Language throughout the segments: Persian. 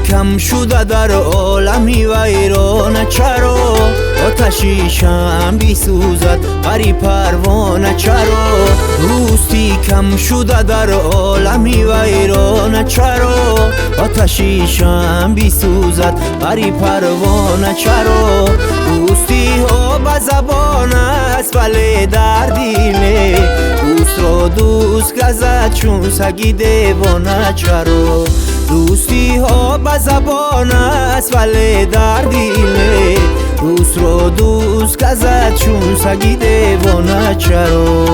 کم شده در عالمی ویرانه، چرا آتشی شمع بیسوزد بری پروانه، چرا دوستی کم شده در عالمی ویرانه، چرا آتشی شمع بیسوزد بری پروانه، چرا دوستی ها به زبان است ولی در دل دوست را دوست گزد چون سگی دیوانه، چرا دوستی ها به زبان است ولی در دل دوست را دوست گزد چون سگی دیوانه، چرا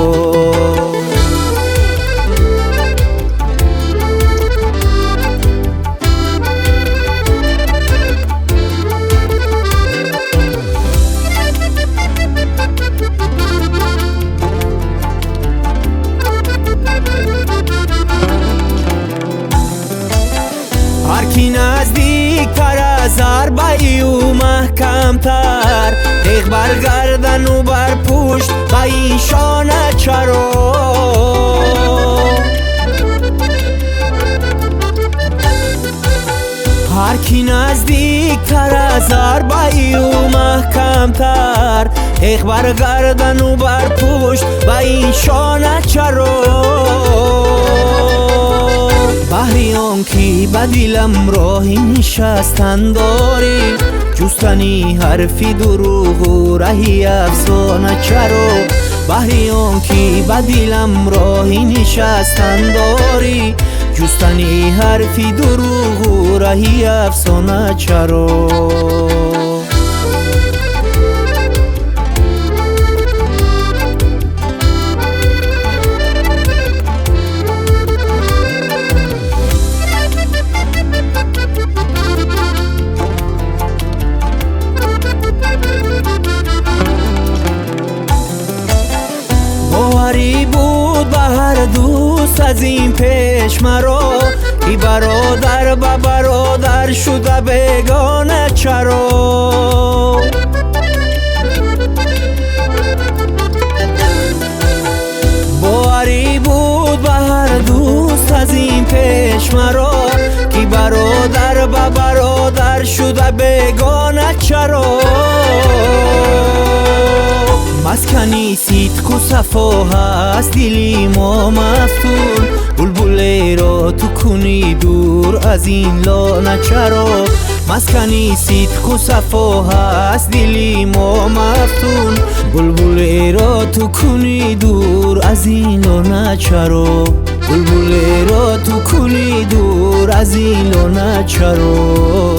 هرکی نزدیک تر از ضربه او محکم تر، تیغ بر گردن و بر پشت به ایشانه، چرا هرکی نزدیک تر از ضربه او محکم تر، تیغ بر گردن و بر پشت به ایشانه، چرا بحریان کی به دلم راهی نشستن داری، جستنی حرفی دروغ و رهی افسانه، چرا بحریان کی به دلم راهی نشستن داری، جستنی حرفی دروغ و رهی افسانه، چرا باوری بود به هر دوست از این پیش مرا، ای برادر به برادر شده بیگانه، چرا باوری بود به هر دوست از این پیش مرا، ای برادر به برادر شده بیگانه، چرا مسکنی صدق و صفا هست دلی ما مفتون، بلبلی را تو کنی دور از این لانه، چرا مسکنی صدق و صفا هست دلی ما مفتون، بلبلی را تو کنی دور از این لانه، چرا بلبلی را تو کنی دور از این لانه، چرا